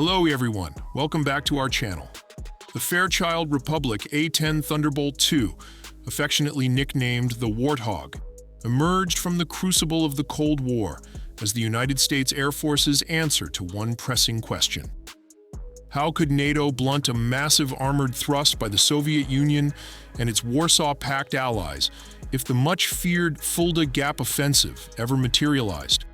Hello everyone, welcome back to our channel. The Fairchild Republic A-10 Thunderbolt II, affectionately nicknamed the Warthog, emerged from the crucible of the Cold War as the United States Air Force's answer to one pressing question. How could NATO blunt a massive armored thrust by the Soviet Union and its Warsaw Pact allies if the much-feared Fulda Gap offensive ever materialized?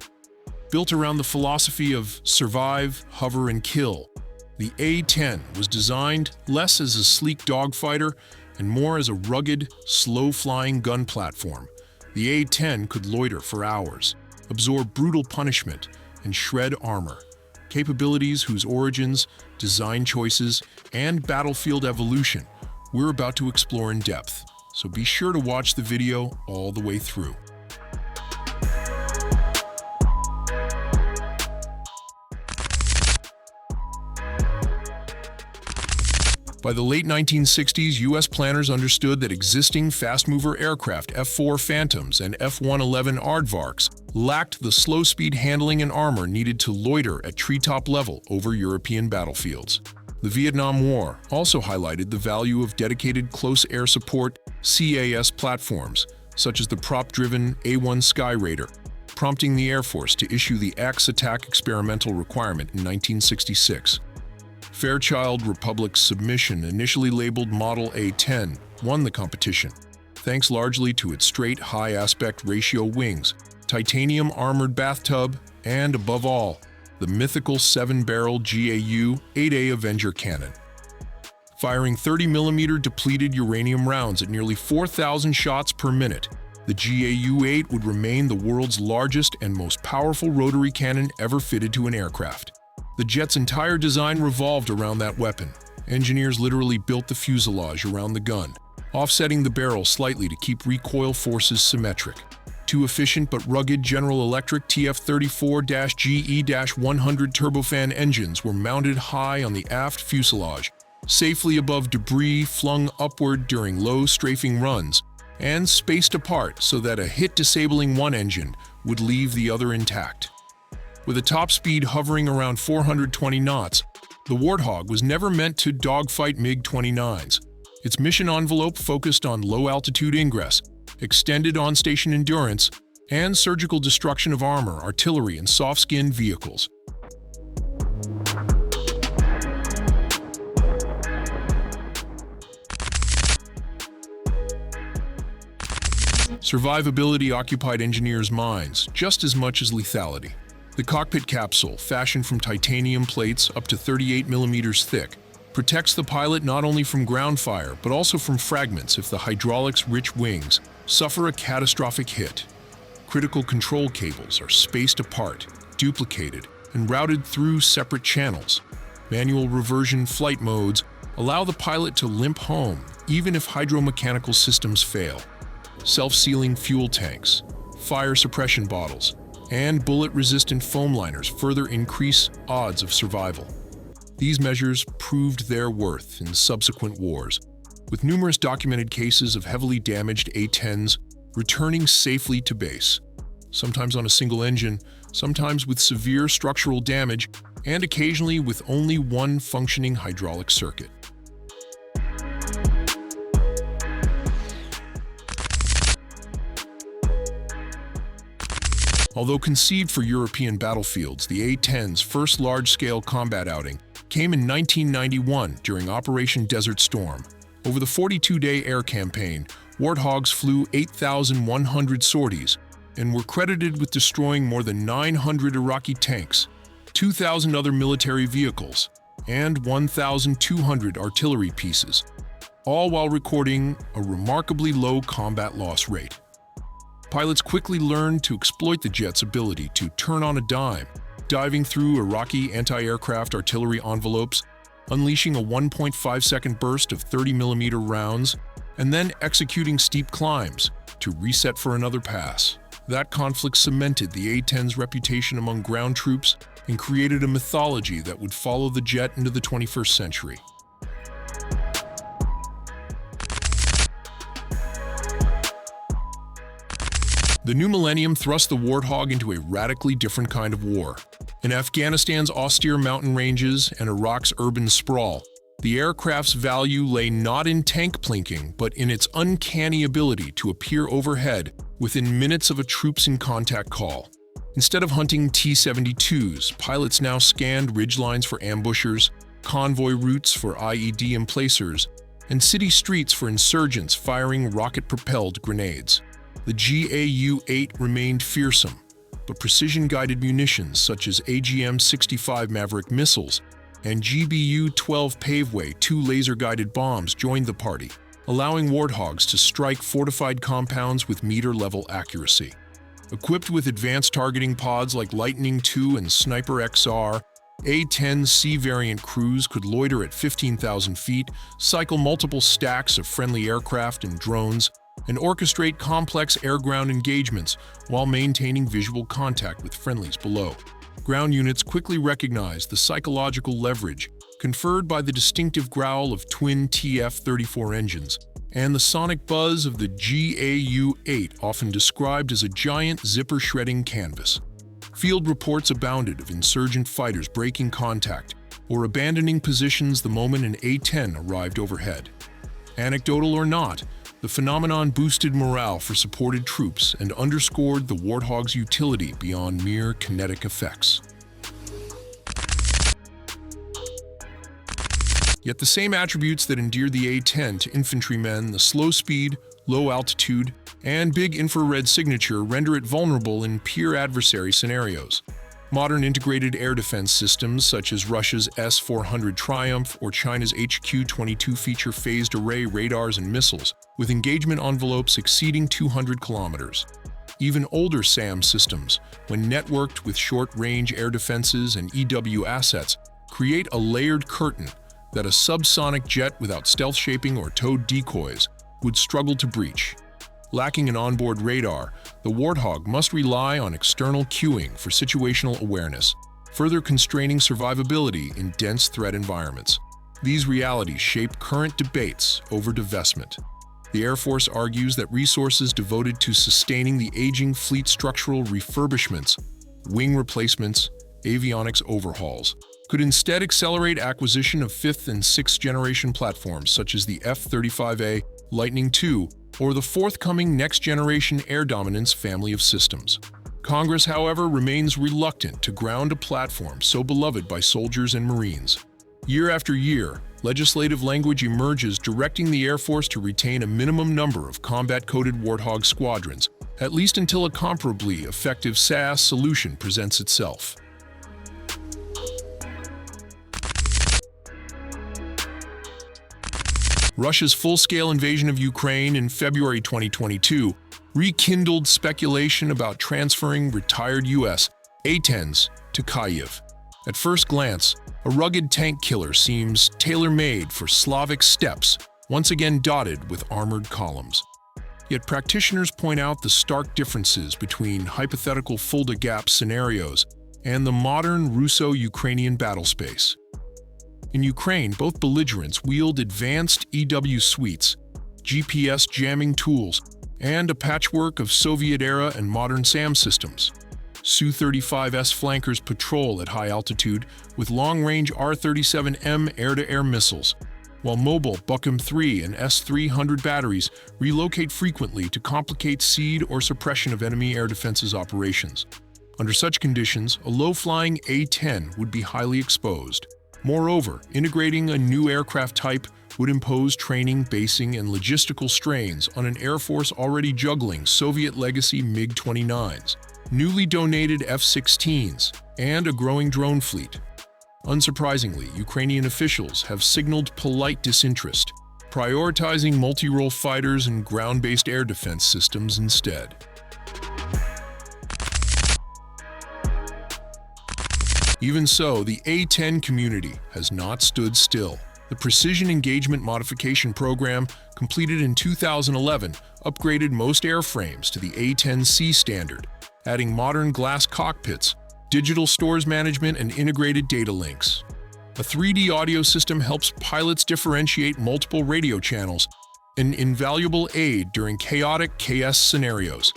Built around the philosophy of survive, hover, and kill, the A-10 was designed less as a sleek dogfighter and more as a rugged, slow-flying gun platform. The A-10 could loiter for hours, absorb brutal punishment, and shred armor, capabilities whose origins, design choices, and battlefield evolution we're about to explore in depth, so be sure to watch the video all the way through. By the late 1960s, U.S. planners understood that existing fast-mover aircraft F-4 Phantoms and F-111 Aardvarks lacked the slow-speed handling and armor needed to loiter at treetop level over European battlefields. The Vietnam War also highlighted the value of dedicated close air support CAS platforms, such as the prop-driven A-1 Skyraider, prompting the Air Force to issue the Axe Attack Experimental Requirement in 1966. Fairchild Republic's submission, initially labeled Model A-10, won the competition, thanks largely to its straight high aspect ratio wings, titanium armored bathtub, and above all, the mythical 7-barrel GAU-8 Avenger cannon. Firing 30mm depleted uranium rounds at nearly 4,000 shots per minute, the GAU-8 would remain the world's largest and most powerful rotary cannon ever fitted to an aircraft. The jet's entire design revolved around that weapon. Engineers literally built the fuselage around the gun, offsetting the barrel slightly to keep recoil forces symmetric. Two efficient but rugged General Electric TF-34-GE-100 turbofan engines were mounted high on the aft fuselage, safely above debris flung upward during low strafing runs, and spaced apart so that a hit disabling one engine would leave the other intact. With a top speed hovering around 420 knots, the Warthog was never meant to dogfight MiG-29s. Its mission envelope focused on low-altitude ingress, extended on-station endurance, and surgical destruction of armor, artillery, and soft-skinned vehicles. Survivability occupied engineers' minds just as much as lethality. The cockpit capsule, fashioned from titanium plates up to 38mm thick, protects the pilot not only from ground fire but also from fragments if the hydraulics-rich wings suffer a catastrophic hit. Critical control cables are spaced apart, duplicated, and routed through separate channels. Manual reversion flight modes allow the pilot to limp home even if hydromechanical systems fail. Self-sealing fuel tanks, fire suppression bottles, and bullet-resistant foam liners further increase odds of survival. These measures proved their worth in subsequent wars, with numerous documented cases of heavily damaged A-10s returning safely to base, sometimes on a single engine, sometimes with severe structural damage, and occasionally with only one functioning hydraulic circuit. Although conceived for European battlefields, the A-10's first large-scale combat outing came in 1991 during Operation Desert Storm. Over the 42-day air campaign, Warthogs flew 8,100 sorties and were credited with destroying more than 900 Iraqi tanks, 2,000 other military vehicles, and 1,200 artillery pieces, all while recording a remarkably low combat loss rate. Pilots quickly learned to exploit the jet's ability to turn on a dime, diving through Iraqi anti-aircraft artillery envelopes, unleashing a 1.5-second burst of 30mm rounds, and then executing steep climbs to reset for another pass. That conflict cemented the A-10's reputation among ground troops and created a mythology that would follow the jet into the 21st century. The new millennium thrust the Warthog into a radically different kind of war. In Afghanistan's austere mountain ranges and Iraq's urban sprawl, the aircraft's value lay not in tank plinking, but in its uncanny ability to appear overhead within minutes of a troops-in-contact call. Instead of hunting T-72s, pilots now scanned ridgelines for ambushers, convoy routes for IED emplacers, and city streets for insurgents firing rocket-propelled grenades. The GAU-8 remained fearsome, but precision-guided munitions such as AGM-65 Maverick missiles and GBU-12 Paveway 2 laser-guided bombs joined the party, allowing Warthogs to strike fortified compounds with meter-level accuracy. Equipped with advanced targeting pods like Lightning II and Sniper XR, A-10 C variant crews could loiter at 15,000 feet, cycle multiple stacks of friendly aircraft and drones, and orchestrate complex air-ground engagements while maintaining visual contact with friendlies below. Ground units quickly recognized the psychological leverage conferred by the distinctive growl of twin TF-34 engines and the sonic buzz of the GAU-8, often described as a giant zipper-shredding canvas. Field reports abounded of insurgent fighters breaking contact or abandoning positions the moment an A-10 arrived overhead. Anecdotal or not, the phenomenon boosted morale for supported troops and underscored the Warthog's utility beyond mere kinetic effects. Yet the same attributes that endeared the A-10 to infantrymen, the slow speed, low altitude, and big infrared signature render it vulnerable in peer adversary scenarios. Modern integrated air defense systems such as Russia's S-400 Triumph or China's HQ-22 feature phased array radars and missiles, with engagement envelopes exceeding 200 kilometers. Even older SAM systems, when networked with short-range air defenses and EW assets, create a layered curtain that a subsonic jet without stealth shaping or towed decoys would struggle to breach. Lacking an onboard radar, the Warthog must rely on external cueing for situational awareness, further constraining survivability in dense threat environments. These realities shape current debates over divestment. The Air Force argues that resources devoted to sustaining the aging fleet structural refurbishments, wing replacements, avionics overhauls, could instead accelerate acquisition of 5th and 6th generation platforms such as the F-35A, Lightning II, or the forthcoming next-generation air dominance family of systems. Congress, however, remains reluctant to ground a platform so beloved by soldiers and Marines. Year after year, legislative language emerges directing the Air Force to retain a minimum number of combat-coded Warthog squadrons, at least until a comparably effective SAS solution presents itself. Russia's full-scale invasion of Ukraine in February 2022 rekindled speculation about transferring retired U.S. A-10s to Kyiv. At first glance, a rugged tank killer seems tailor-made for Slavic steppes, once again dotted with armored columns. Yet practitioners point out the stark differences between hypothetical Fulda-Gap scenarios and the modern Russo-Ukrainian battlespace. In Ukraine, both belligerents wield advanced EW suites, GPS jamming tools, and a patchwork of Soviet-era and modern SAM systems. Su-35S flankers patrol at high altitude with long-range R-37M air-to-air missiles, while mobile Buckham-3 and S-300 batteries relocate frequently to complicate seed or suppression of enemy air defenses operations. Under such conditions, a low-flying A-10 would be highly exposed. Moreover, integrating a new aircraft type would impose training, basing, and logistical strains on an Air Force already juggling Soviet legacy MiG-29s, newly donated F-16s, and a growing drone fleet. Unsurprisingly, Ukrainian officials have signaled polite disinterest, prioritizing multi-role fighters and ground-based air defense systems instead. Even so, the A-10 community has not stood still. The Precision Engagement Modification program, completed in 2011, upgraded most airframes to the A-10C standard, adding modern glass cockpits, digital stores management, and integrated data links. A 3D audio system helps pilots differentiate multiple radio channels, an invaluable aid during chaotic KS scenarios.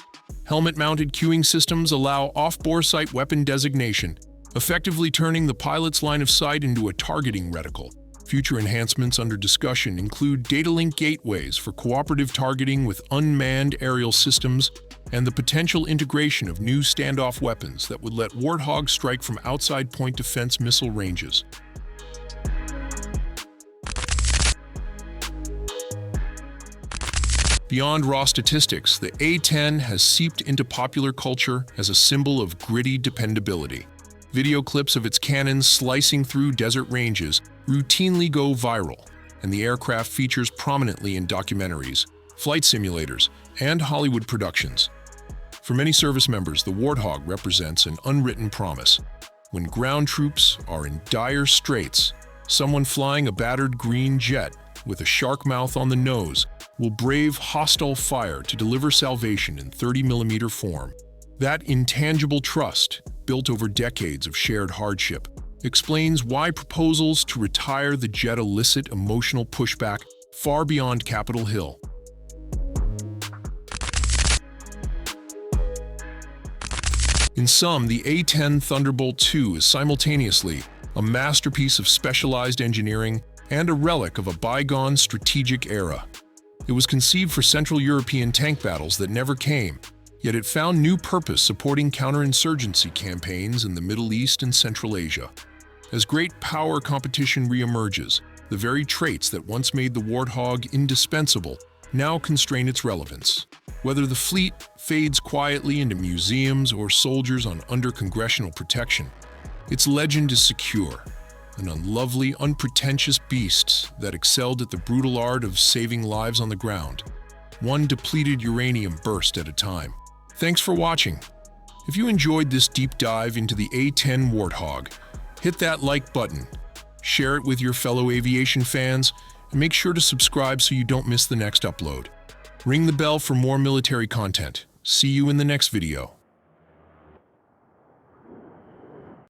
Helmet-mounted cueing systems allow off-bore sight weapon designation, effectively turning the pilot's line of sight into a targeting reticle. Future enhancements under discussion include data link gateways for cooperative targeting with unmanned aerial systems and the potential integration of new standoff weapons that would let Warthog strike from outside point defense missile ranges. Beyond raw statistics, the A-10 has seeped into popular culture as a symbol of gritty dependability. Video clips of its cannons slicing through desert ranges routinely go viral, and the aircraft features prominently in documentaries, flight simulators, and Hollywood productions. For many service members, the Warthog represents an unwritten promise. When ground troops are in dire straits, someone flying a battered green jet with a shark mouth on the nose will brave hostile fire to deliver salvation in 30mm form. That intangible trust, built over decades of shared hardship, explains why proposals to retire the jet elicit emotional pushback far beyond Capitol Hill. In sum, the A-10 Thunderbolt II is simultaneously a masterpiece of specialized engineering and a relic of a bygone strategic era. It was conceived for Central European tank battles that never came, yet it found new purpose supporting counterinsurgency campaigns in the Middle East and Central Asia. As great power competition reemerges, the very traits that once made the Warthog indispensable now constrain its relevance. Whether the fleet fades quietly into museums or soldiers under congressional protection, its legend is secure. An unlovely, unpretentious beast that excelled at the brutal art of saving lives on the ground, one depleted uranium burst at a time. Thanks for watching. If you enjoyed this deep dive into the A-10 Warthog, hit that like button, share it with your fellow aviation fans, and make sure to subscribe so you don't miss the next upload. Ring the bell for more military content. See you in the next video.